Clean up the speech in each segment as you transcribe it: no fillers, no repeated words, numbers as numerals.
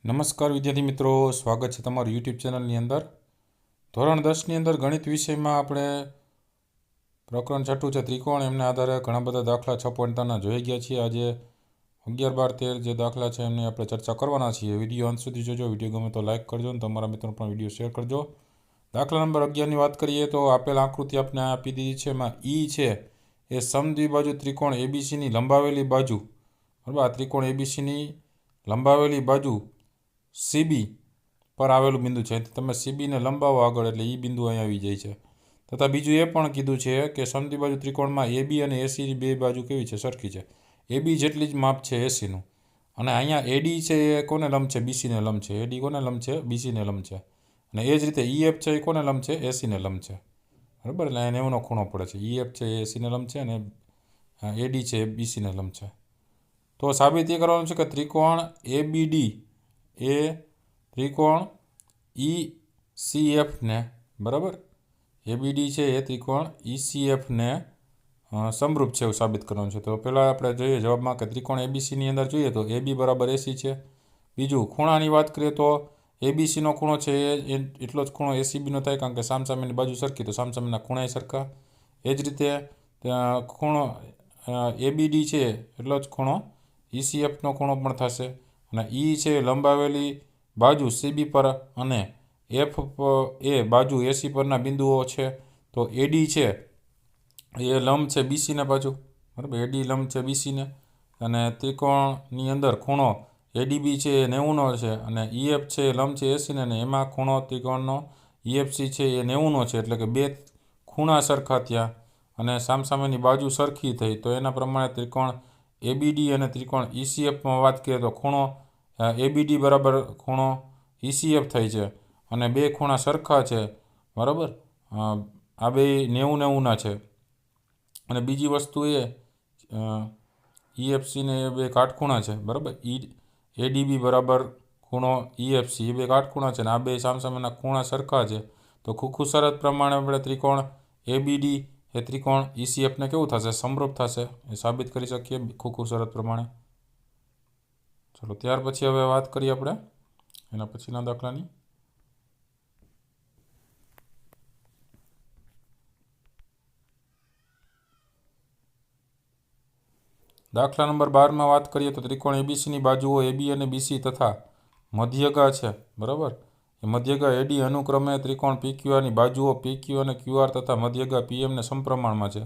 નમસ્કાર વિદ્યાર્થી મિત્રો, સ્વાગત છે તમારું યુટ્યુબ ચેનલની અંદર. ધોરણ 10ની અંદર ગણિત વિષયમાં આપણે પ્રકરણ 6 છે ત્રિકોણ, એમના આધારે ઘણા બધા દાખલા 6.3 જોઈ ગયા છીએ. આજે 11, 12, 13 જે દાખલા છે એમની આપણે ચર્ચા કરવાના છીએ. વિડીયો અંત સુધી જોજો. વિડીયો ગમે તો લાઇક કરજો અને તમારા મિત્રો પણ વિડીયો શેર કરજો. દાખલા નંબર 11ની વાત કરીએ તો આપેલ આકૃતિ આપણે આપી દીધી છે. એમાં ઈ છે એ સમદ્વિબાજુ ત્રિકોણ એબીસીની લંબાવેલી બાજુ, બરાબર, આ ત્રિકોણ એબીસીની લંબાવેલી બાજુ સીબી પર આવેલું બિંદુ છે. તમે સીબીને લંબાવો આગળ એટલે એ બિંદુ અહીં આવી જાય છે. તથા બીજું એ પણ કીધું છે કે સમદ્વિબાજુ ત્રિકોણમાં એબી અને એસીની બે બાજુ કેવી છે? સરખી છે. એબી જેટલી જ માપ છે એસીનું. અને અહીંયા એડી છે એ કોને લંબ છે? બીસીને લંબ છે. એડી કોને લંબ છે? બીસીને લંબ છે. અને એ જ રીતે ઈએફ છે એ કોને લંબ છે? એસીને લંબ છે. બરાબર, એટલે એને 90નો ખૂણો પડે છે. ઈએફ છે એ એસીને લંબ છે અને એડી છે એ બીસીને લંબ છે. તો સાબિત એ કરવાનું છે કે ત્રિકોણ એબીડી એ ત્રિકોણ ECFને, બરાબર, એબીડી છે એ ત્રિકોણ ECFને સમરૂપ છે એવું સાબિત કરવાનું છે. તો પહેલાં આપણે જોઈએ જવાબમાં કે ત્રિકોણ એબીસીની અંદર જોઈએ તો એબી બરાબર એસી છે. બીજું ખૂણાની વાત કરીએ તો એબીસીનો ખૂણો છે એ એટલો જ ખૂણો એસીબીનો થાય, કારણ કે સામસામેની બાજુ સરખી તો સામસામેના ખૂણાય સરખા. એ જ રીતે ખૂણો એબીડી છે એટલો જ ખૂણો ECFનો ખૂણો પણ થશે. અને ઈ છે લંબાવેલી બાજુ સીબી પર અને એફ એ બાજુ એસી પરના બિંદુઓ છે. તો એડી છે એ લંબ છે બીસીને બાજુ, બરાબર, એડી લંબ છે બીસીને. અને ત્રિકોણની અંદર ખૂણો એડીબી છે એ 90નો છે અને ઈએફ છે એ લંબ છે એસીને, અને એમાં ખૂણો ત્રિકોણનો EFC છે એ 90નો છે. એટલે કે બે ખૂણા સરખા થયા અને સામસામેની બાજુ સરખી થઈ. તો એના પ્રમાણે ત્રિકોણ એબીડી અને ત્રિકોણ ECFમાં વાત કરીએ તો ખૂણો એબીડી બરાબર ખૂણો ECF થાય છે અને બે ખૂણા સરખા છે, બરાબર. આ બે 90-90ના છે. અને બીજી વસ્તુ એ EFCને એ બે કાટખૂણા છે, બરાબર. એડીબી બરાબર ખૂણો EFC એ બે કાટખૂણા છે અને આ બે સામસામેના ખૂણા સરખા છે. તો ખુખુ શરત પ્રમાણે આપણે ત્રિકોણ એબીડી એ ત્રિકોણ ECFને કેવું થશે? સમરૂપ થશે. એ સાબિત કરી શકીએ ખુખુ શરત પ્રમાણે. ચલો, ત્યાર પછી હવે વાત કરીએ આપણે એના પછીના દાખલાની. દાખલા નંબર 12માં વાત કરીએ તો ત્રિકોણ એબીસીની બાજુઓ એબી અને બીસી તથા મધ્યગા છે, બરાબર. એ મધ્યગા એડી અનુક્રમે ત્રિકોણ PQRની બાજુઓ PQ અને QR તથા મધ્યગા PMને સમપ્રમાણમાં છે.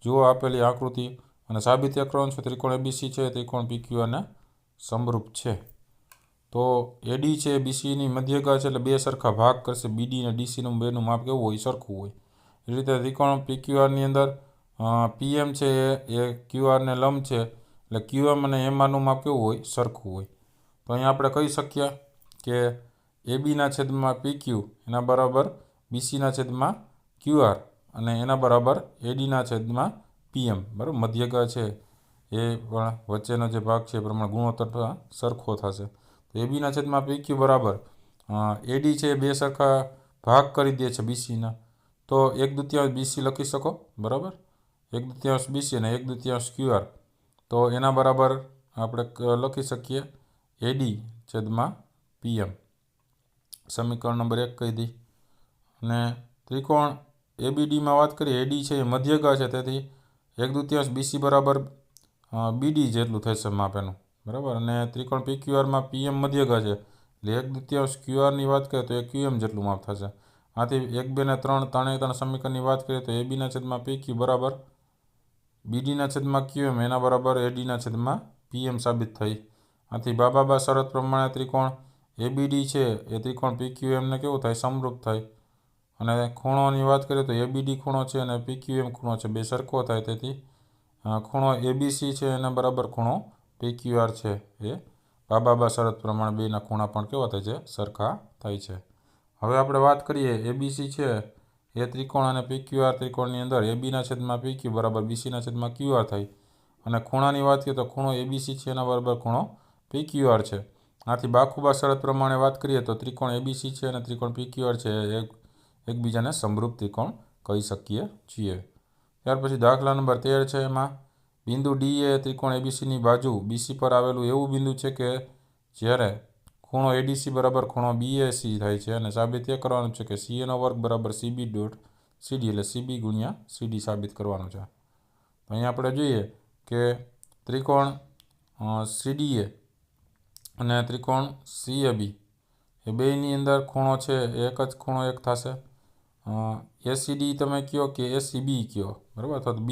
જુઓ આપેલી આકૃતિ અને સાબિત કરવાનું છે ત્રિકોણ એબીસી છે ત્રિકોણ PQRને સમરૂપ છે. તો એડી છે બીસીની મધ્યગા છે એટલે બે સરખા ભાગ કરશે. બીડી અને ડીસીનું બેનું માપ કેવું હોય? સરખું હોય. એ રીતે ત્રિકોણ PQRની અંદર PM છે એ QRને લંબ છે એટલે QM અને MRનું માપ કેવું હોય? સરખું હોય. તો અહીંયા આપણે કહી શકીએ કે એબીના છેદમાં PQ એના બરાબર બીસીના છેદમાં QR અને એના બરાબર એડીના છેદમાં PM, બરાબર. મધ્યગા છે એ પણ વચ્ચેનો જે ભાગ છે એ પ્રમાણે ગુણોત્તર સરખો થશે. તો એબીના છેદમાં PQ બરાબર એડી છે બે સરખા ભાગ કરી દે છે બીસીના. તો 1/2 બીસી લખી શકો, બરાબર. 1/2 બીસી અને 1/2 QR. તો એના બરાબર આપણે લખી શકીએ એડી છેદમાં PM. સમીકરણ નંબર 1 કહી દી. અને ત્રિકોણ એબીડીમાં વાત કરીએ, એડી છે એ મધ્યગા છે તેથી 1/2 બીસી બરાબર બીડી જેટલું થશે માપ એનું, બરાબર. અને ત્રિકોણ PQRમાં PM મધ્યગા છે એટલે 1/2 QRની વાત કરીએ તો એ QM જેટલું માપ થશે. આથી 1, 2 અને 3 3 સમીકરણની વાત કરીએ તો એબીના છેદમાં PQ બરાબર બીડીના છેદમાં QM એના બરાબર એડીના છેદમાં PM સાબિત થઈ. આથી બાબા શરત પ્રમાણે ત્રિકોણ એબીડી છે એ ત્રિકોણ PQMને કેવું થાય? સમરૂપ થાય. અને ખૂણોની વાત કરીએ તો એબીડી ખૂણો છે અને PQM ખૂણો છે બે સરખો થાય. તેથી ખૂણો એબીસી છે એના બરાબર ખૂણો PQR છે એ બાબા શરત પ્રમાણે બેના ખૂણા પણ કેવા થાય છે? સરખા થાય છે. હવે આપણે વાત કરીએ એબીસી છે એ ત્રિકોણ અને PQR ત્રિકોણની અંદર એબીના છેદમાં PQ બરાબર બીસીના છેદમાં QR થાય. અને ખૂણાની વાત કરીએ તો ખૂણો એબીસી છે એના બરાબર ખૂણો PQR છે. આથી બાખુબા શરત પ્રમાણે વાત કરીએ તો ત્રિકોણ એબીસી છે અને ત્રિકોણ PQR છે એ એકબીજાને સમરૂપ ત્રિકોણ કહી શકીએ છીએ. ત્યાર પછી દાખલા નંબર 13 છે. એમાં બિંદુ ડી એ ત્રિકોણ એબીસીની બાજુ બીસી પર આવેલું એવું બિંદુ છે કે જ્યારે ખૂણો એડીસી બરાબર ખૂણો બીએસી થાય છે અને સાબિત એ કરવાનું છે કે સીએનો વર્ગ બરાબર સીબી ડોટ સીડી એટલે સીબી ગુણ્યા સીડી સાબિત કરવાનું છે. તો અહીંયા આપણે જોઈએ કે ત્રિકોણ સીડીએ અને ત્રિકોણ સીએબી એ બેયની અંદર ખૂણો છે એક જ ખૂણો એક થશે. એસીડી તમે કહો કે એસીબી કહો, બરાબર, અથવા તો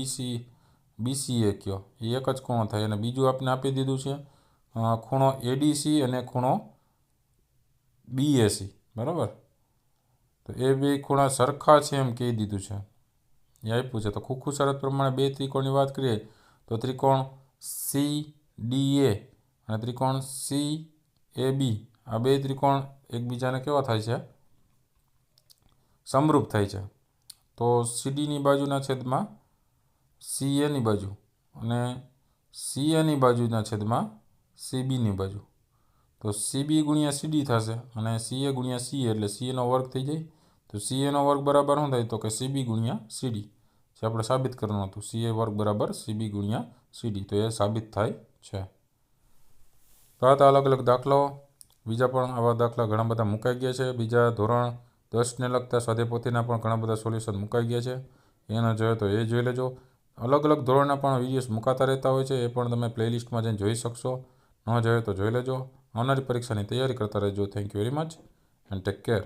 બીસીએ કહો, એ એક જ ખૂણો થાય. અને બીજું આપણે આપી દીધું છે ખૂણો એડીસી અને ખૂણો બીએસી, બરાબર. તો એ બે ખૂણા સરખા છે એમ કહી દીધું છે, એ આપ્યું છે. તો ખોખું શરત પ્રમાણે બે ત્રિકોણની વાત કરીએ તો ત્રિકોણ CDA અને ત્રિકોણ CAB આ બે ત્રિકોણ એકબીજાને કેવા થાય છે? સમરૂપ થાય છે. તો સીડીની બાજુના છેદમાં CAની બાજુ અને CAની બાજુના છેદમાં CBની બાજુ. તો CB ગુણ્યા CD થશે અને CA ગુણ્યા CA એટલે CAનો વર્ગ થઈ જાય. તો CAનો વર્ગ બરાબર શું થાય? તો કે CB ગુણ્યા CD, જે આપણે સાબિત કરવાનું હતું. CA વર્ગ બરાબર CB ગુણ્યા CD, તો એ સાબિત થાય છે. તો આ હતા અલગ અલગ દાખલાઓ. બીજા પણ આવા દાખલા ઘણા બધા મુકાઈ ગયા છે. બીજા ધોરણ 10ને લગતા સ્વાધ્યાય પોથીના પણ ઘણા બધા સોલ્યુશન મુકાઈ ગયા છે. એ ન જોયો તો એ જોઈ લેજો. અલગ અલગ ધોરણના પણ વિડીયોઝ મુકાતા રહેતા હોય છે, એ પણ તમે પ્લેલિસ્ટમાં જઈને જોઈ શકશો. ન જોયો તો જોઈ લેજો. આવનારી પરીક્ષાની તૈયારી કરતા રહેજો. Thank you very much and take care.